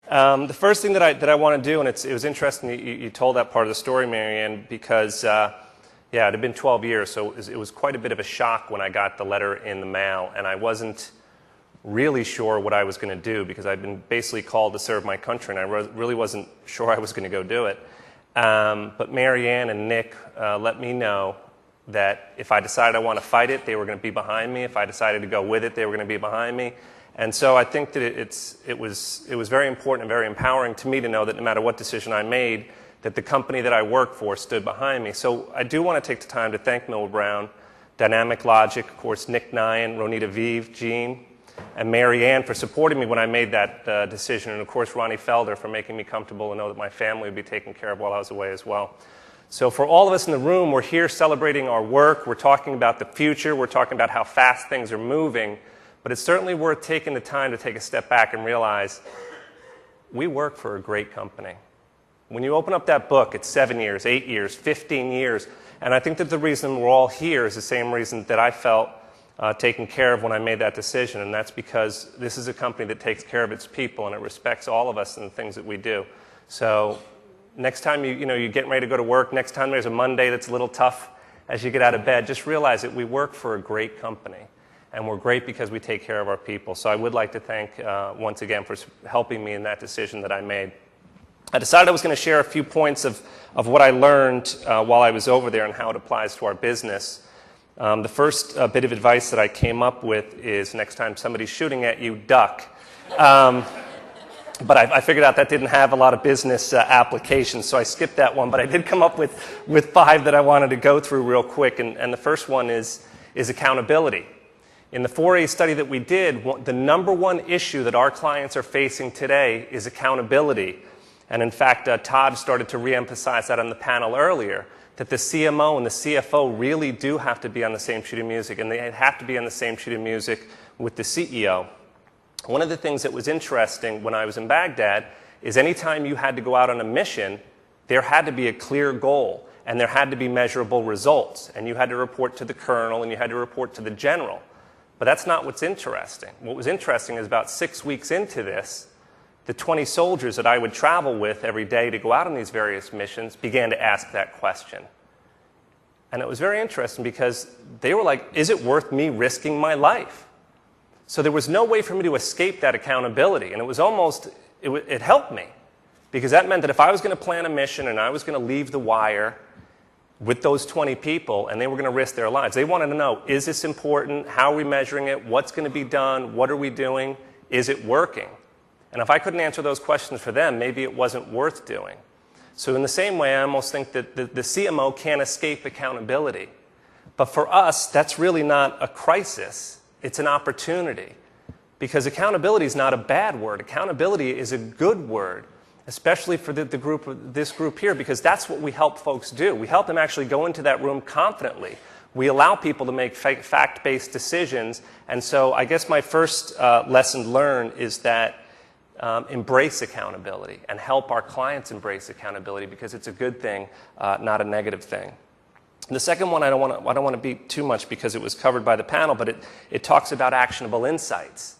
The first thing that I want to do, and it was interesting you told that part of the story, Marianne, because yeah, it had been 12 years, so it was quite a bit of a shock when I got the letter in the mail, and I wasn't really sure what I was going to do because I'd been basically called to serve my country, and I really wasn't sure I was going to go do it. But Marianne and Nick let me know that if I decided I want to fight it, they were going to be behind me. If I decided to go with it, they were going to be behind me. And so I think that it was very important and very empowering to me to know that no matter what decision I made, that the company that I worked for stood behind me. So I do want to take the time to thank Millward Brown, Dynamic Logic, of course, Nick Nyan, Ronita Vive, Jean, and Mary Ann for supporting me when I made that decision, and of course Ronnie Felder for making me comfortable and know that my family would be taken care of while I was away as well. So for all of us in the room, we're here celebrating our work, we're talking about the future, we're talking about how fast things are moving, but it's certainly worth taking the time to take a step back and realize we work for a great company. When you open up that book, it's 7 years, 8 years, 15 years, and I think that the reason we're all here is the same reason that I felt taken care of when I made that decision, and that's because this is a company that takes care of its people and it respects all of us and the things that we do. So next time you're getting ready to go to work, next time there's a Monday that's a little tough as you get out of bed, just realize that we work for a great company. And we're great because we take care of our people. So I would like to thank, once again, for helping me in that decision that I made. I decided I was going to share a few points of what I learned while I was over there and how it applies to our business. The first bit of advice that I came up with is next time somebody's shooting at you, duck. But I figured out that didn't have a lot of business applications, so I skipped that one. But I did come up with 5 that I wanted to go through real quick. And the first one is accountability. In the 4A study that we did, the number one issue that our clients are facing today is accountability. And in fact, Todd started to reemphasize that on the panel earlier, that the CMO and the CFO really do have to be on the same sheet of music, and they have to be on the same sheet of music with the CEO. One of the things that was interesting when I was in Baghdad is anytime you had to go out on a mission, there had to be a clear goal, and there had to be measurable results, and you had to report to the colonel, and you had to report to the general. But that's not what's interesting. What was interesting is about 6 weeks into this, the 20 soldiers that I would travel with every day to go out on these various missions began to ask that question. And it was very interesting because they were like, is it worth me risking my life? So there was no way for me to escape that accountability. And it was almost, it helped me. Because that meant that if I was going to plan a mission and I was going to leave the wire with those 20 people, and they were going to risk their lives. They wanted to know, is this important? How are we measuring it? What's going to be done? What are we doing? Is it working? And if I couldn't answer those questions for them, maybe it wasn't worth doing. So in the same way, I almost think that the CMO can't escape accountability. But for us, that's really not a crisis. It's an opportunity. Because accountability is not a bad word. Accountability is a good word, especially for this group here, because that's what we help folks do. We help them actually go into that room confidently. We allow people to make fact-based decisions. And so I guess my first lesson learned is that embrace accountability and help our clients embrace accountability because it's a good thing, not a negative thing. And the second one, I don't want to beat too much because it was covered by the panel, but it talks about actionable insights.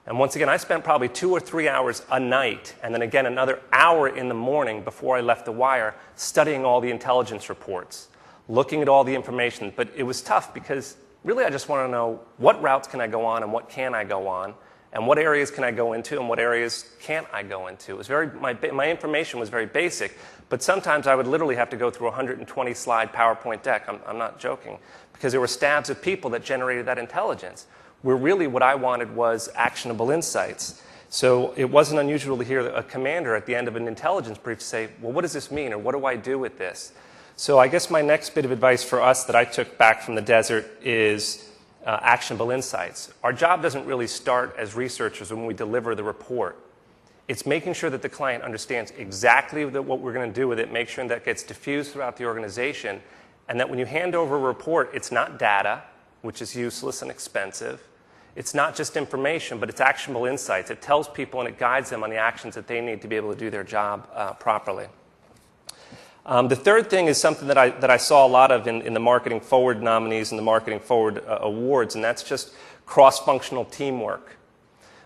And once again, I spent probably 2 or 3 hours a night, and then again another hour in the morning before I left the wire, studying all the intelligence reports, looking at all the information. But it was tough because really I just want to know what routes can I go on and what can I go on, and what areas can I go into and what areas can't I go into. It was my information was very basic, but sometimes I would literally have to go through a 120-slide PowerPoint deck. I'm not joking, because there were stabs of people that generated that intelligence, where really what I wanted was actionable insights. So it wasn't unusual to hear a commander at the end of an intelligence brief say, well, what does this mean, or what do I do with this? So I guess my next bit of advice for us that I took back from the desert is actionable insights. Our job doesn't really start as researchers when we deliver the report. It's making sure that the client understands exactly what we're going to do with it, make sure that gets diffused throughout the organization, and that when you hand over a report, it's not data, which is useless and expensive. It's not just information, but it's actionable insights. It tells people and it guides them on the actions that they need to be able to do their job properly. The third thing is something that I saw a lot of in the Marketing Forward nominees and the Marketing Forward awards, and that's just cross-functional teamwork.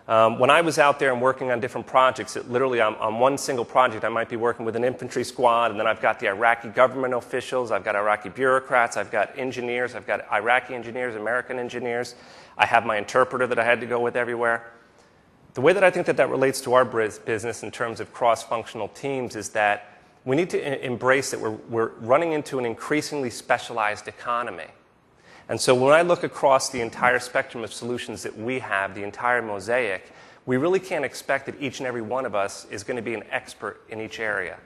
When I was out there and working on different projects, literally on one single project, I might be working with an infantry squad, and then I've got the Iraqi government officials, I've got Iraqi bureaucrats, I've got engineers, I've got Iraqi engineers, American engineers. I have my interpreter that I had to go with everywhere. The way that I think that relates to our business in terms of cross-functional teams is that we need to embrace that we're running into an increasingly specialized economy. And so when I look across the entire spectrum of solutions that we have, the entire mosaic, we really can't expect that each and every one of us is going to be an expert in each area.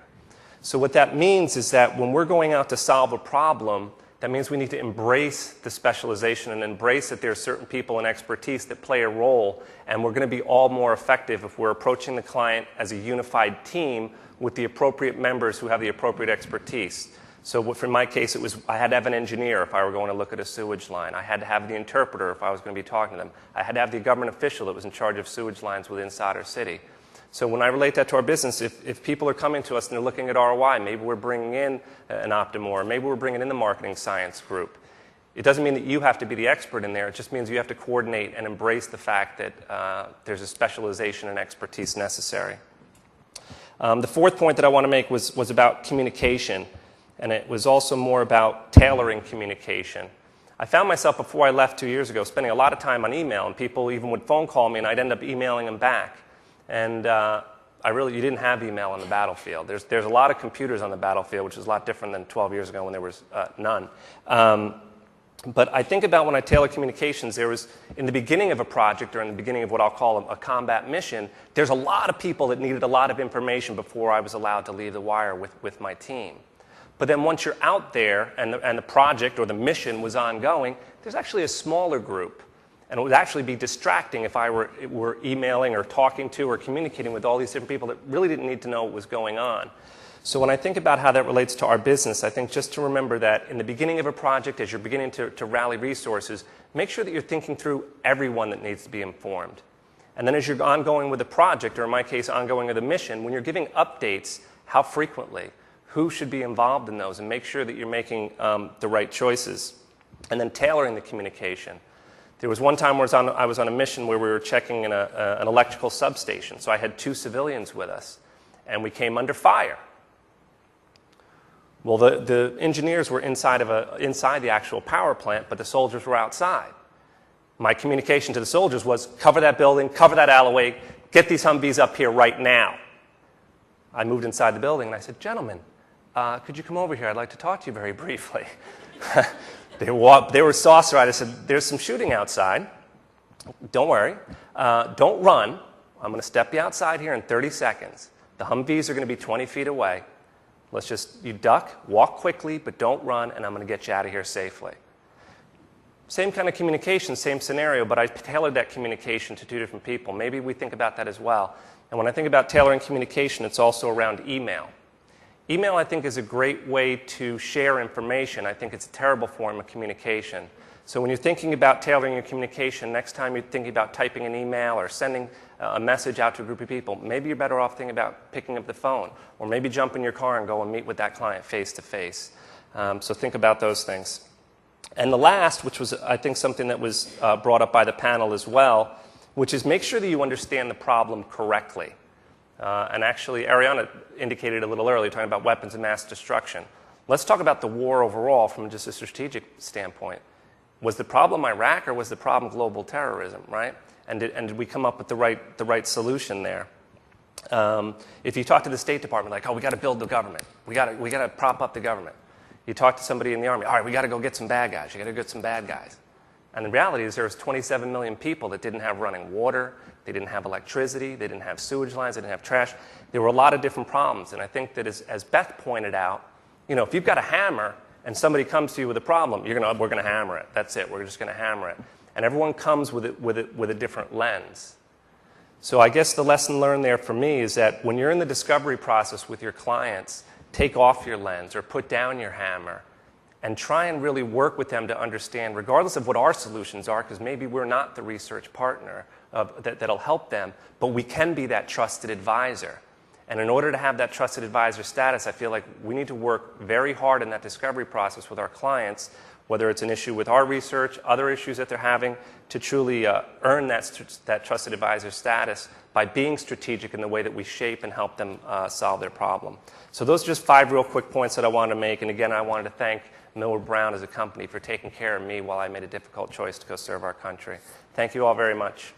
So what that means is that when we're going out to solve a problem, that means we need to embrace the specialization and embrace that there are certain people and expertise that play a role, and we're going to be all more effective if we're approaching the client as a unified team with the appropriate members who have the appropriate expertise. So for my case, I had to have an engineer if I were going to look at a sewage line. I had to have the interpreter if I was going to be talking to them. I had to have the government official that was in charge of sewage lines within our city. So when I relate that to our business, if people are coming to us and they're looking at ROI, maybe we're bringing in an Optimor, maybe we're bringing in the marketing science group. It doesn't mean that you have to be the expert in there. It just means you have to coordinate and embrace the fact that there's a specialization and expertise necessary. The fourth point that I want to make was about communication. And it was also more about tailoring communication. I found myself, before I left 2 years ago, spending a lot of time on email, and people even would phone call me, and I'd end up emailing them back. And you didn't have email on the battlefield. There's a lot of computers on the battlefield, which is a lot different than 12 years ago when there was none. But I think about when I tailor communications, there was, in the beginning of a project or in the beginning of what I'll call a combat mission, there's a lot of people that needed a lot of information before I was allowed to leave the wire with my team. But then once you're out there and the project or the mission was ongoing, there's actually a smaller group. And it would actually be distracting if I were emailing or talking to or communicating with all these different people that really didn't need to know what was going on. So when I think about how that relates to our business, I think just to remember that in the beginning of a project, as you're beginning to rally resources, make sure that you're thinking through everyone that needs to be informed. And then as you're ongoing with the project, or in my case, ongoing with the mission, when you're giving updates, how frequently? Who should be involved in those, and make sure that you're making the right choices. And then tailoring the communication. There was one time where I was on a mission where we were checking in an electrical substation. So I had 2 civilians with us, and we came under fire. Well, the engineers were inside the actual power plant, but the soldiers were outside. My communication to the soldiers was, cover that building, cover that alleyway, get these Humvees up here right now. I moved inside the building, and I said, gentlemen, could you come over here? I'd like to talk to you very briefly. They were saucer-eyed. I said, there's some shooting outside. Don't worry. Don't run. I'm going to step you outside here in 30 seconds. The Humvees are going to be 20 feet away. You duck, walk quickly, but don't run, and I'm going to get you out of here safely. Same kind of communication, same scenario, but I tailored that communication to 2 different people. Maybe we think about that as well. And when I think about tailoring communication, it's also around email. Email, I think, is a great way to share information. I think it's a terrible form of communication. So when you're thinking about tailoring your communication, next time you're thinking about typing an email or sending a message out to a group of people, maybe you're better off thinking about picking up the phone, or maybe jump in your car and go and meet with that client face to face. So think about those things. And the last, which was, I think, something that was brought up by the panel as well, which is make sure that you understand the problem correctly. And actually, Ariana indicated a little earlier, talking about weapons of mass destruction. Let's talk about the war overall from just a strategic standpoint. Was the problem Iraq, or was the problem global terrorism, right? And did we come up with the right solution there? If you talk to the State Department, like, oh, we got to build the government. We got to prop up the government. You talk to somebody in the Army, all right, we got to go get some bad guys. You got to get some bad guys. And the reality is there was 27 million people that didn't have running water, they didn't have electricity, they didn't have sewage lines, they didn't have trash. There were a lot of different problems. And I think that as Beth pointed out, if you've got a hammer and somebody comes to you with a problem, we're going to hammer it. That's it. We're just going to hammer it. And everyone comes with a different lens. So I guess the lesson learned there for me is that when you're in the discovery process with your clients, take off your lens or put down your hammer and try and really work with them to understand, regardless of what our solutions are, because maybe we're not the research partner that'll help them, but we can be that trusted advisor. And in order to have that trusted advisor status, I feel like we need to work very hard in that discovery process with our clients, whether it's an issue with our research, other issues that they're having, to truly earn that trusted advisor status by being strategic in the way that we shape and help them solve their problem. So those are just 5 real quick points that I wanted to make. And again, I wanted to thank Millward Brown as a company for taking care of me while I made a difficult choice to go serve our country. Thank you all very much.